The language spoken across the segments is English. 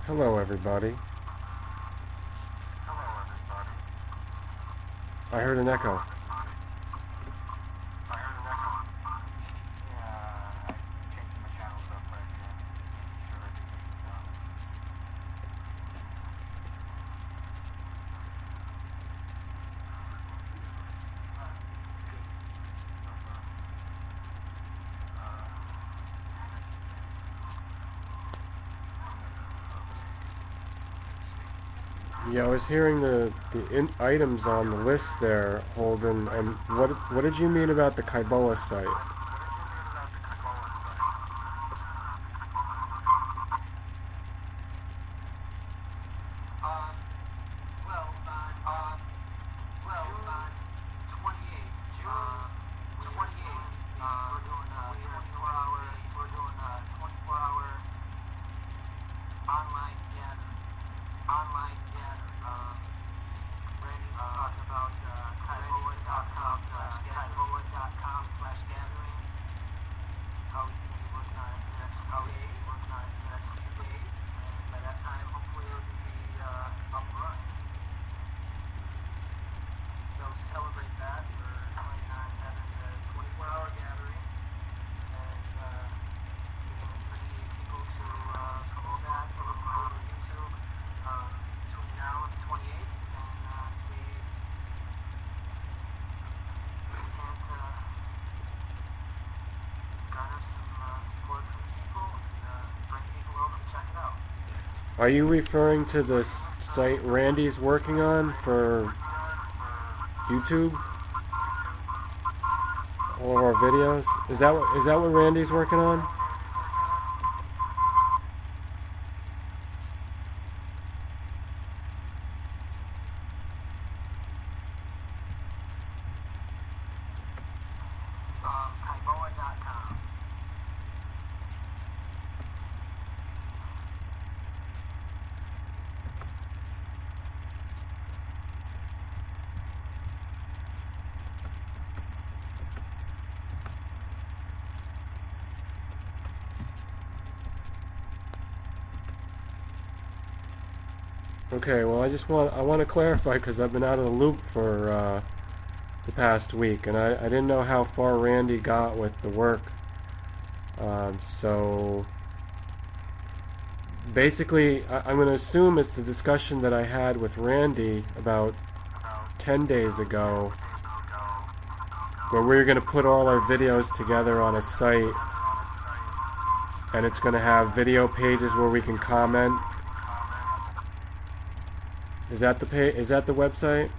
Hello, everybody. I heard an echo. Yeah, I was hearing the items on the list there, Holden. And what did you mean about the Kaiboa site? Are you referring to the site Randy's working on for YouTube? All of our videos? Is that what Randy's working on? Okay, well, I want to clarify because I've been out of the loop for the past week, and I didn't know how far Randy got with the work. So basically, I'm going to assume it's the discussion that I had with Randy about 10 days ago, where we're going to put all our videos together on a site, and it's going to have video pages where we can comment. Is that the website?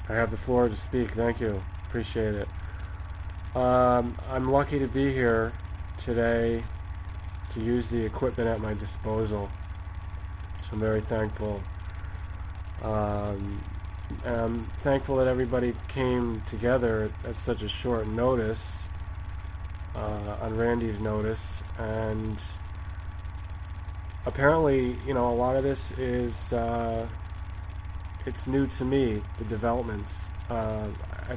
I have the floor to speak. Thank you. Appreciate it. I'm lucky to be here today to use the equipment at my disposal, so I'm very thankful. And I'm thankful that everybody came together at such a short notice, on Randy's notice, and apparently, a lot of this is it's new to me, the developments. I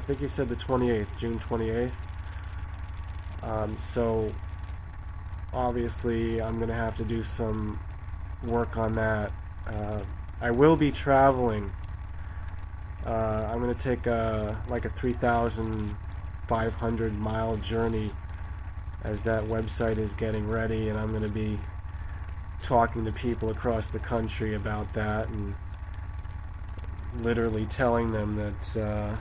think he said the 28th, June 28th. So obviously I'm going to have to do some work on that. I will be traveling. I'm going to take like a 3,500 mile journey as that website is getting ready, and I'm going to be talking to people across the country about that and literally telling them that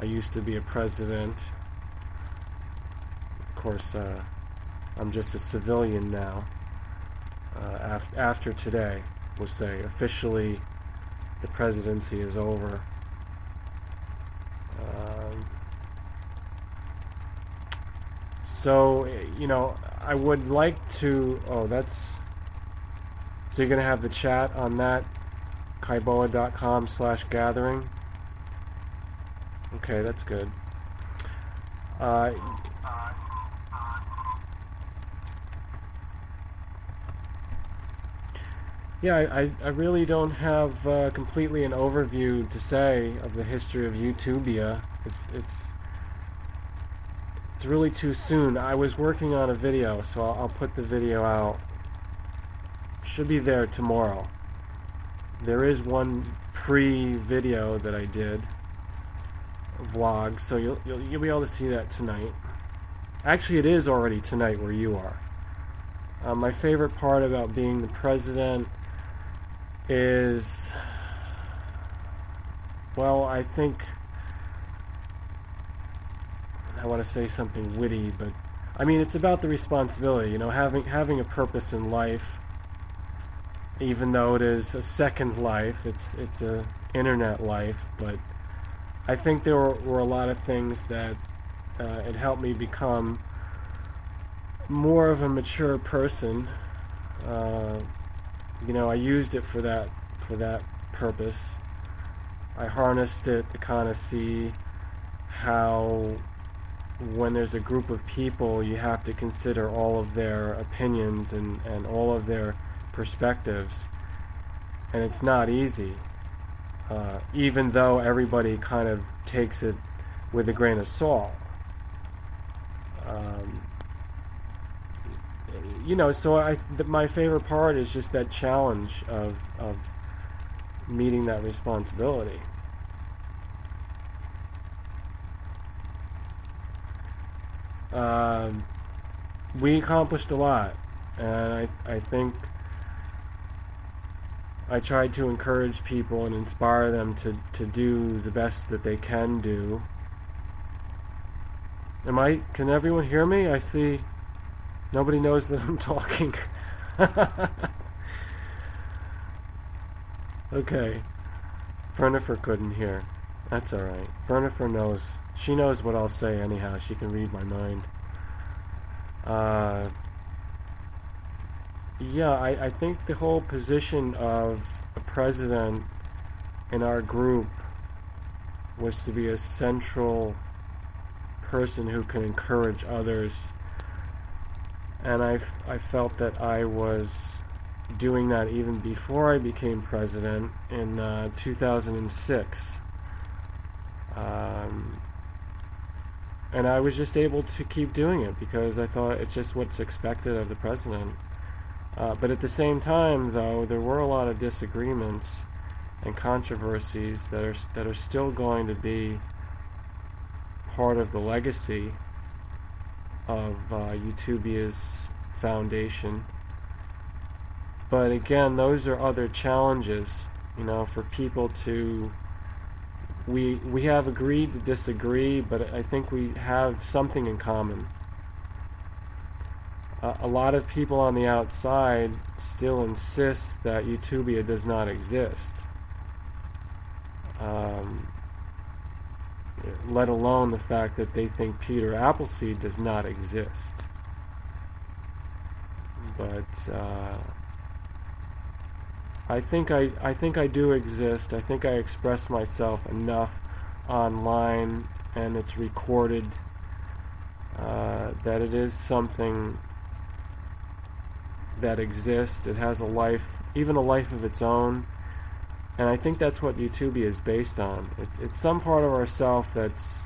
I used to be a president. Of course, I'm just a civilian now. After today, we'll say officially the presidency is over. So, I would like to. Oh, that's. So you're going to have the chat on that, kaiboa.com/gathering. Okay, that's good. Yeah, I really don't have completely an overview to say of the history of Utubia. It's really too soon. I was working on a video, so I'll put the video out. Should be there tomorrow. There is one pre-video that I did, a vlog, so you'll be able to see that tonight. Actually, it is already tonight where you are. My favorite part about being the president is, well, I think I want to say something witty, but I mean it's about the responsibility, you know, having a purpose in life, even though it is a second life, it's a internet life. But I think there were a lot of things that it helped me become more of a mature person. You know, I used it for that purpose. I harnessed it to kind of see how when there's a group of people, you have to consider all of their opinions and all of their perspectives, and it's not easy, even though everybody kind of takes it with a grain of salt. You know, so my favorite part is just that challenge of meeting that responsibility. We accomplished a lot, and I think I tried to encourage people and inspire them to do the best that they can do. Can everyone hear me? I see nobody knows that I'm talking. Okay. Fernifer couldn't hear. That's alright. Fernifer knows. She knows what I'll say anyhow. She can read my mind. Yeah, I think the whole position of a president in our group was to be a central person who can encourage others. And I felt that I was doing that even before I became president in 2006. And I was just able to keep doing it because I thought it's just what's expected of the president. But at the same time, though, there were a lot of disagreements and controversies that are still going to be part of the legacy of Utubia's foundation. But again, those are other challenges, you know, for people to. We have agreed to disagree, but I think we have something in common. A lot of people on the outside still insist that Utubia does not exist, let alone the fact that they think Peter Appleseed does not exist. But I think I do exist. I think I express myself enough online, and it's recorded, that it is something that exists. It has a life, even a life of its own, and I think that's what Utubia is based on. It's some part of ourself that's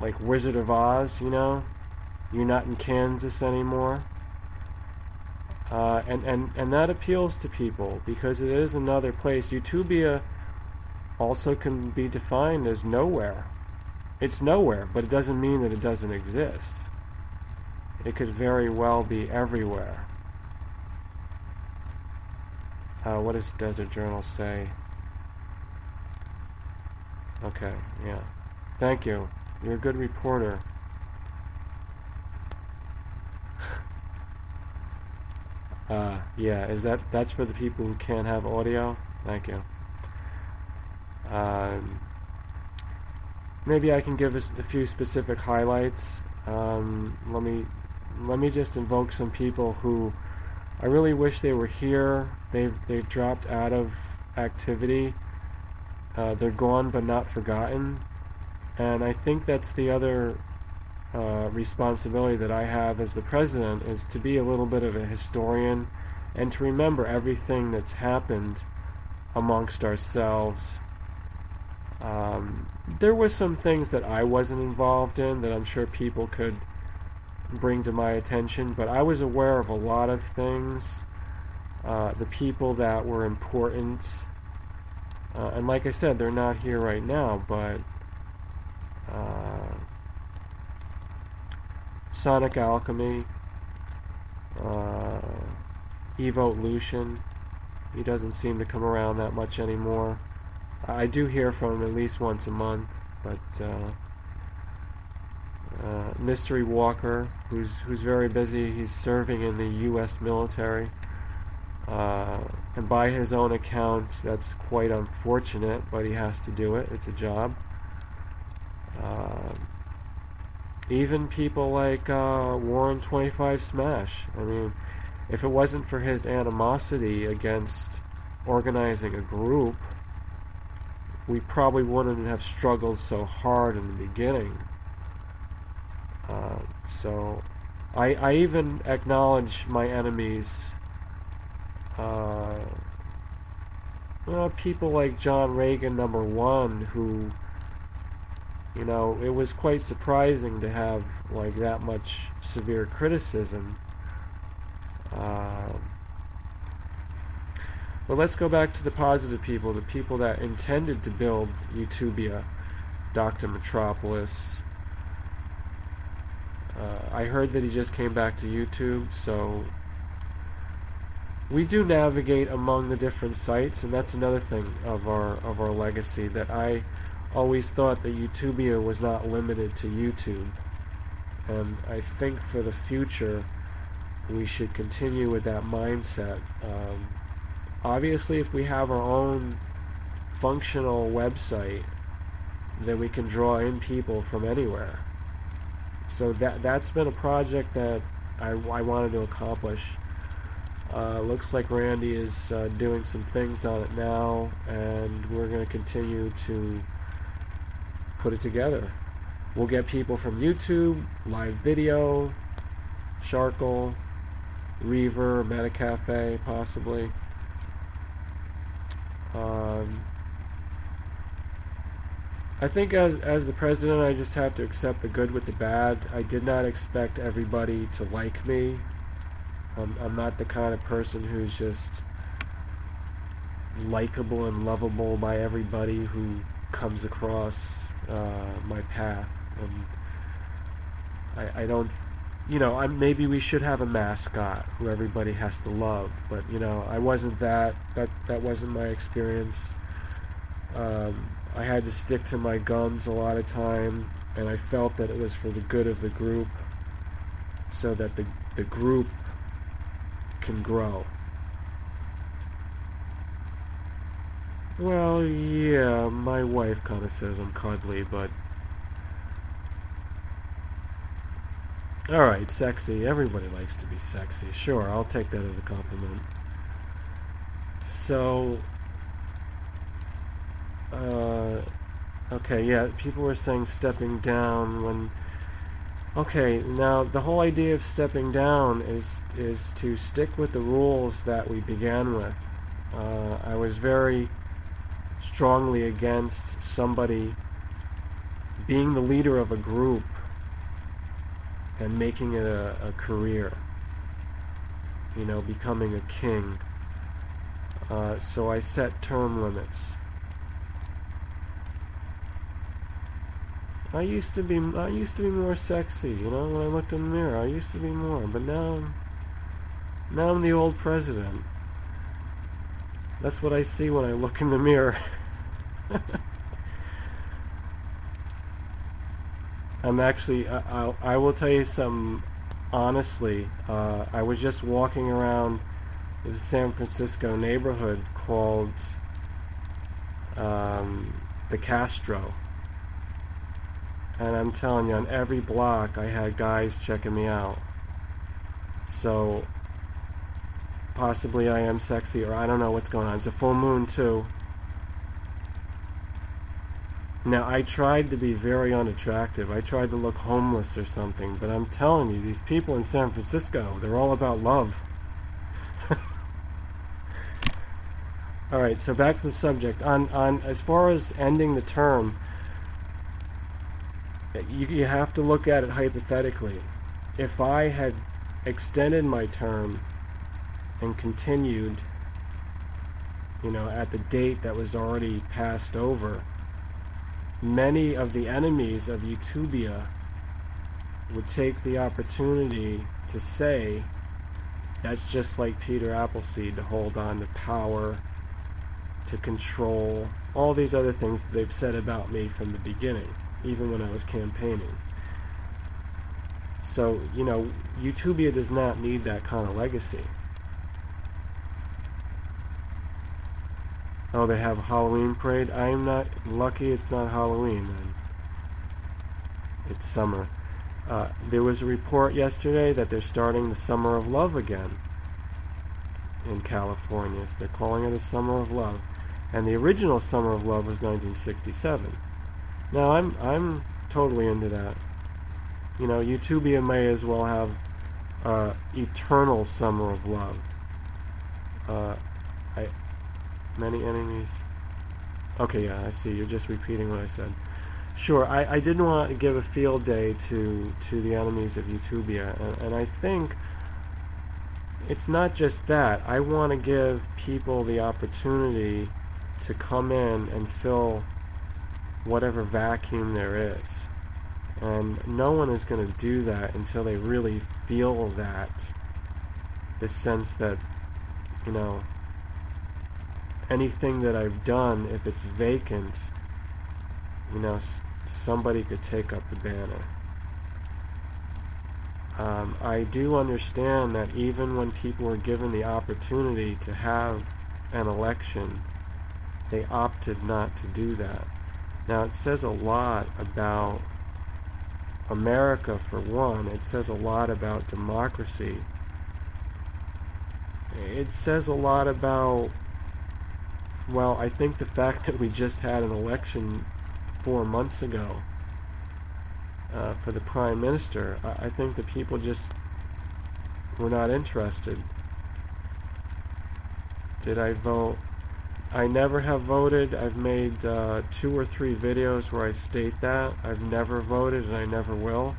like Wizard of Oz, you know? You're not in Kansas anymore. And that appeals to people because it is another place. Utubia also can be defined as nowhere. It's nowhere, but it doesn't mean that it doesn't exist. It could very well be everywhere. What does Desert Journal say? Okay, yeah. Thank you. You're a good reporter. Yeah, that's for the people who can't have audio? Thank you. Maybe I can give us a few specific highlights. Let me just invoke some people who I really wish they were here. They've dropped out of activity. They're gone but not forgotten. And I think that's the other responsibility that I have as the president, is to be a little bit of a historian and to remember everything that's happened amongst ourselves. There were some things that I wasn't involved in that I'm sure people could bring to my attention, but I was aware of a lot of things, the people that were important, and like I said, they're not here right now, but Sonic Alchemy, Evolution, he doesn't seem to come around that much anymore. I do hear from him at least once a month, but Mystery Walker, who's very busy, he's serving in the U.S. military, and by his own account, that's quite unfortunate, but he has to do it. It's a job. Even people like Warren 25 Smash. I mean, if it wasn't for his animosity against organizing a group, we probably wouldn't have struggled so hard in the beginning. So I even acknowledge my enemies. People like John Reagan #1, who, you know, it was quite surprising to have like that much severe criticism. But let's go back to the positive people, the people that intended to build Utubia, Dr. Metropolis. I heard that he just came back to YouTube, so we do navigate among the different sites, and that's another thing of our legacy, that I always thought that Utubia was not limited to YouTube, and I think for the future we should continue with that mindset. Obviously, if we have our own functional website, then we can draw in people from anywhere. So that's been a project that I wanted to accomplish. Looks like Randy is doing some things on it now, and we're going to continue to put it together. We'll get people from YouTube, live video, Sharkle, Reaver, Metacafe, possibly. I think as the president, I just have to accept the good with the bad. I did not expect everybody to like me. I'm not the kind of person who's just likable and lovable by everybody who comes across my path. And I don't, you know, maybe we should have a mascot who everybody has to love, but you know, I wasn't that wasn't my experience. I had to stick to my guns a lot of time, and I felt that it was for the good of the group, so that the group can grow. Well, yeah, my wife kind of says I'm cuddly, but alright, sexy. Everybody likes to be sexy. Sure, I'll take that as a compliment. So, okay, yeah, people were saying stepping down when... Okay, now the whole idea of stepping down is to stick with the rules that we began with. I was very strongly against somebody being the leader of a group and making it a career, you know, becoming a king. So I set term limits. I used to be more sexy, you know, when I looked in the mirror. I used to be more, but now I'm the old president. That's what I see when I look in the mirror. I'm actually, I will tell you something honestly. I was just walking around the San Francisco neighborhood called the Castro. And I'm telling you, on every block I had guys checking me out. So possibly I am sexy, or I don't know what's going on. It's a full moon too. Now, I tried to be very unattractive. I tried to look homeless or something, but I'm telling you, these people in San Francisco, they're all about love. All right, so back to the subject. On as far as ending the term, you have to look at it hypothetically. If I had extended my term and continued, at the date that was already passed over, many of the enemies of Utubia would take the opportunity to say that's just like Peter Appleseed, to hold on to power, to control, all these other things that they've said about me from the beginning, even when I was campaigning. So, Utubia does not need that kind of legacy. Oh, they have a Halloween parade? I'm not lucky it's not Halloween then. It's summer. There was a report yesterday that they're starting the Summer of Love again in California. So they're calling it a Summer of Love. And the original Summer of Love was 1967. Now, I'm totally into that. Utubia may as well have Eternal Summer of Love. Many enemies. Okay, yeah, I see. You're just repeating what I said. Sure, I didn't want to give a field day to the enemies of Utubia, and I think it's not just that. I want to give people the opportunity to come in and fill whatever vacuum there is. And no one is going to do that until they really feel that, the sense that, anything that I've done, if it's vacant, somebody could take up the banner. I do understand that even when people were given the opportunity to have an election, they opted not to do that. Now, it says a lot about America, for one. It says a lot about democracy. It says a lot about, well, I think the fact that we just had an election 4 months ago for the Prime Minister, I think the people just were not interested. Did I vote? I never have voted. I've made 2 or 3 videos where I state that. I've never voted and I never will.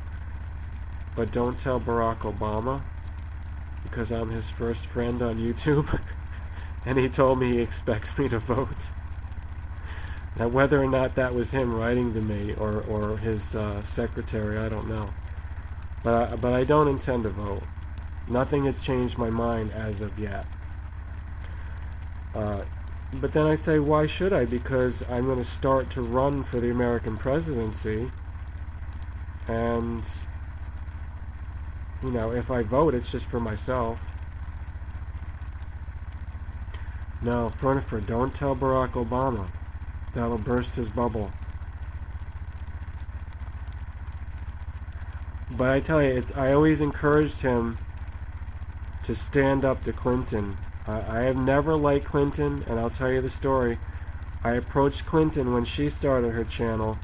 But don't tell Barack Obama, because I'm his first friend on YouTube. And he told me he expects me to vote. Now, whether or not that was him writing to me or his secretary, I don't know. But I don't intend to vote. Nothing has changed my mind as of yet. But then I say, why should I? Because I'm going to start to run for the American presidency. And, if I vote, it's just for myself. No, Fernifer, don't tell Barack Obama. That'll burst his bubble. But I tell you, I always encouraged him to stand up to Clinton. I have never liked Clinton, and I'll tell you the story. I approached Clinton when she started her channel,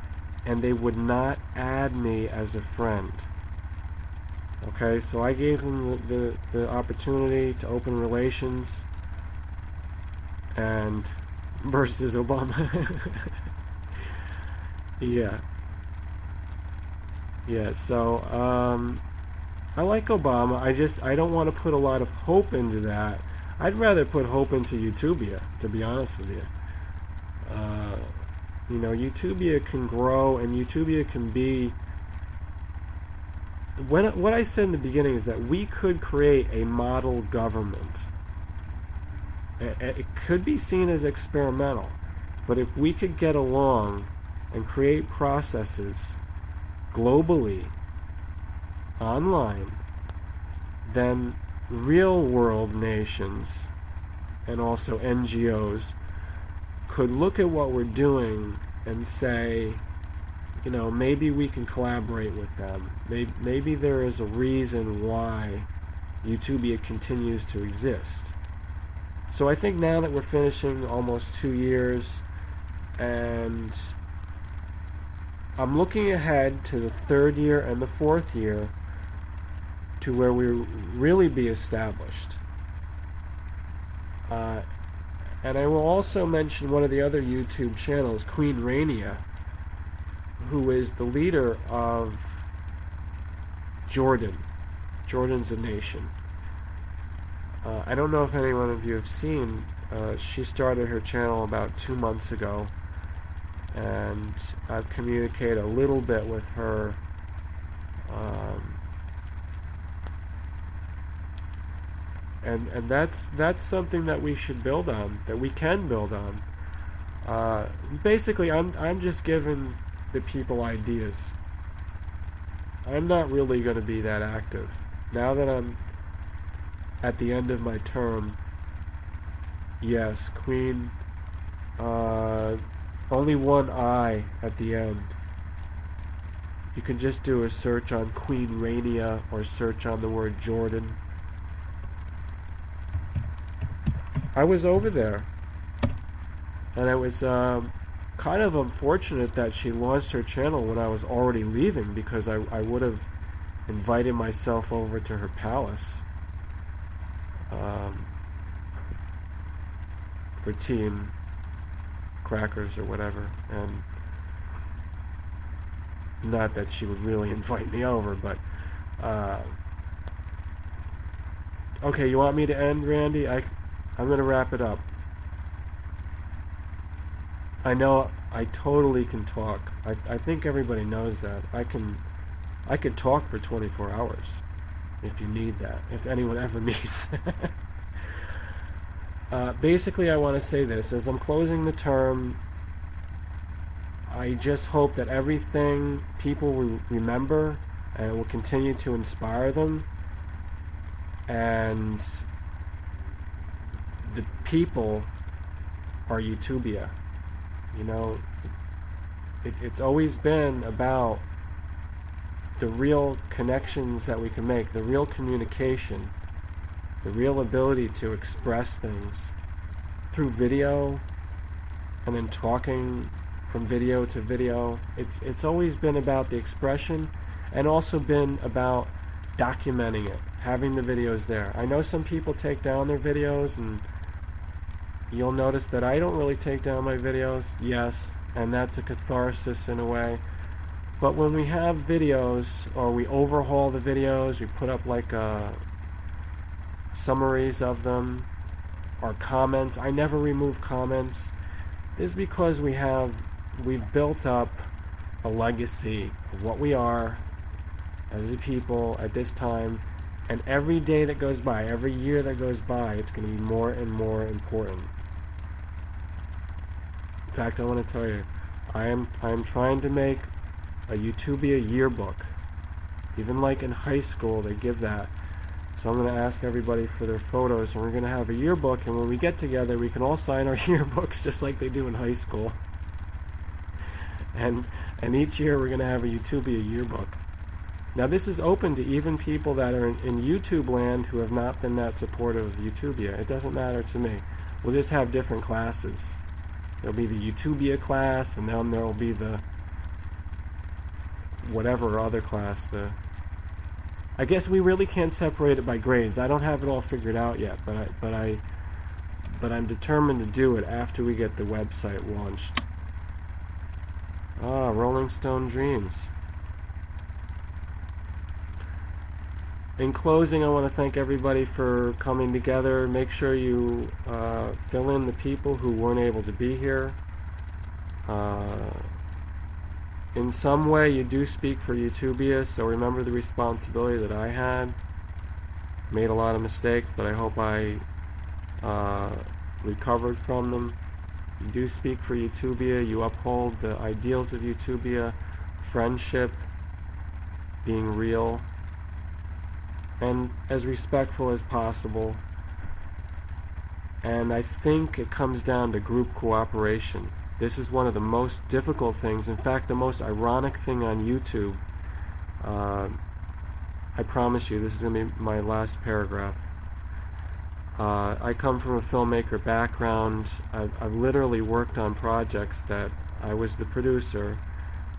and they would not add me as a friend. Okay, so I gave them the opportunity to open relations, and burst his Obama. Yeah, so I like Obama. I don't want to put a lot of hope into that. I'd rather put hope into Utubia, to be honest with you. Utubia can grow, and Utubia can be... What I said in the beginning is that we could create a model government. It could be seen as experimental, but if we could get along and create processes globally, online, then real-world nations and also NGOs could look at what we're doing and say, maybe we can collaborate with them. Maybe there is a reason why Utubia continues to exist. So I think now that we're finishing almost 2 years, and I'm looking ahead to the 3rd year and the 4th year, to where we really be established. And I will also mention one of the other YouTube channels, Queen Rania, who is the leader of Jordan. Jordan's a nation. I don't know if any one of you have seen, she started her channel about 2 months ago, and I've communicated a little bit with her. And that's something that we should build on, that we can build on. Basically, I'm just giving the people ideas. I'm not really going to be that active. Now that I'm at the end of my term, yes, Queen, only one I at the end. You can just do a search on Queen Rania or search on the word Jordan. I was over there, and it was kind of unfortunate that she launched her channel when I was already leaving, because I would have invited myself over to her palace for tea and crackers or whatever, and not that she would really invite me over, but okay, you want me to end, Randy? I'm going to wrap it up. I know I totally can talk. I think everybody knows that. I could talk for 24 hours if you need that, if anyone ever needs that. Basically, I want to say this. As I'm closing the term, I just hope that everything people will remember and will continue to inspire them, and the people are Utubia. You know, it's always been about the real connections that we can make, the real communication, the real ability to express things through video, and then talking from video to video. It's always been about the expression, and also been about documenting it, having the videos there. I know some people take down their videos, and you'll notice that I don't really take down my videos, yes, and that's a catharsis in a way. But when we have videos, or we overhaul the videos, we put up like summaries of them, or comments. I never remove comments. This is because we've built up a legacy of what we are as a people at this time, and every day that goes by, every year that goes by, it's going to be more and more important. In fact, I want to tell you, I am trying to make a Utubia yearbook. Even like in high school, they give that. So I'm going to ask everybody for their photos, and we're going to have a yearbook, and when we get together, we can all sign our yearbooks just like they do in high school. And each year we're going to have a Utubia yearbook. Now this is open to even people that are in YouTube land who have not been that supportive of Utubia. It doesn't matter to me. We'll just have different classes. There'll be the Utubia class, and then there'll be the whatever other class. I guess we really can't separate it by grades. I don't have it all figured out yet, but I'm determined to do it after we get the website launched. Ah, Rolling Stone Dreams. In closing, I want to thank everybody for coming together. Make sure you fill in the people who weren't able to be here. In some way, you do speak for Utubia, so remember the responsibility that I had. Made a lot of mistakes, but I hope I recovered from them. You do speak for Utubia. You uphold the ideals of Utubia, friendship, being real, and as respectful as possible. And I think it comes down to group cooperation. This is one of the most difficult things, in fact the most ironic thing on YouTube. I promise you, this is going to be my last paragraph. I come from a filmmaker background. I've literally worked on projects that I was the producer,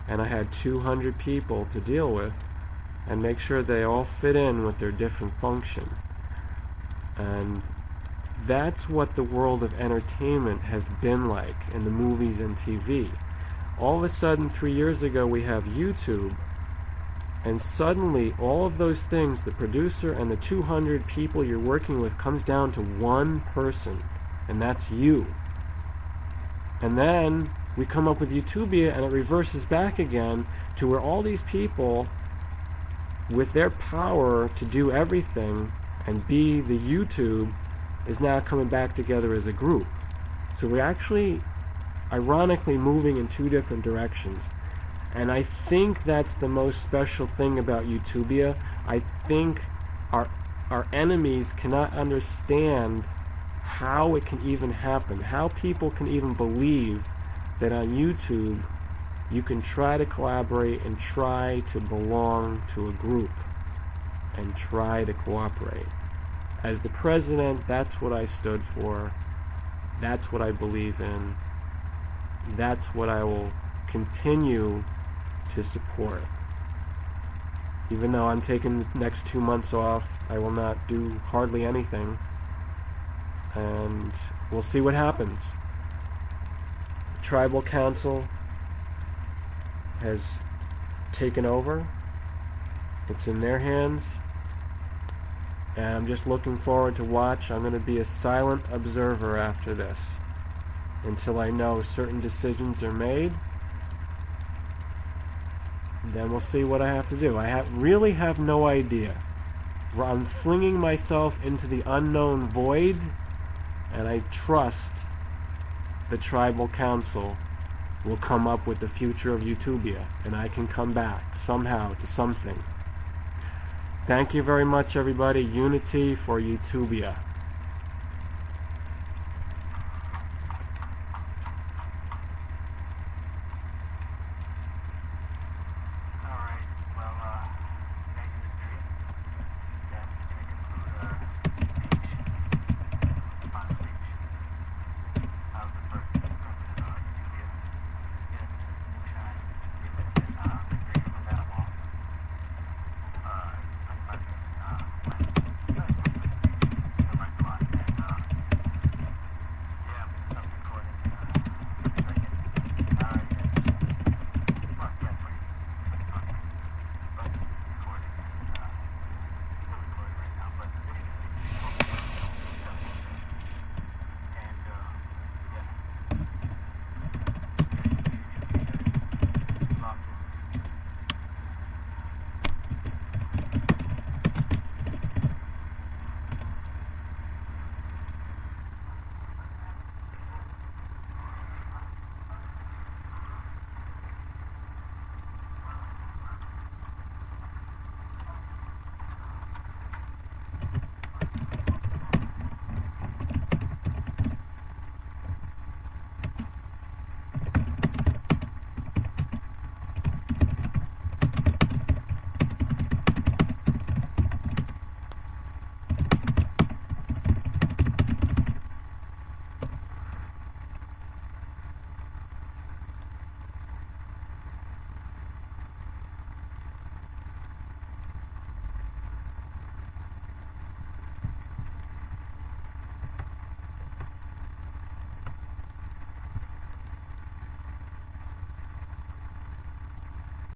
and I had 200 people to deal with and make sure they all fit in with their different function. And that's what the world of entertainment has been like in the movies and TV. All of a sudden, 3 years ago, we have YouTube, and suddenly all of those things, the producer and the 200 people you're working with, comes down to one person, and that's you. And then we come up with Utubia, and it reverses back again to where all these people, with their power to do everything and be the YouTube, is now coming back together as a group. So we're actually, ironically, moving in two different directions. And I think that's the most special thing about Utubia. I think our enemies cannot understand how it can even happen, how people can even believe that on YouTube you can try to collaborate and try to belong to a group and try to cooperate. As the president, that's what I stood for. That's what I believe in. That's what I will continue to support. Even though I'm taking the next 2 months off, I will not do hardly anything. And we'll see what happens. The tribal council has taken over. It's in their hands. And I'm just looking forward to watch. I'm going to be a silent observer after this until I know certain decisions are made. Then we'll see what I have to do. I really have no idea. I'm flinging myself into the unknown void, and I trust the tribal council will come up with the future of Utubia, and I can come back somehow to something. Thank you very much, everybody. Unity for Utubia.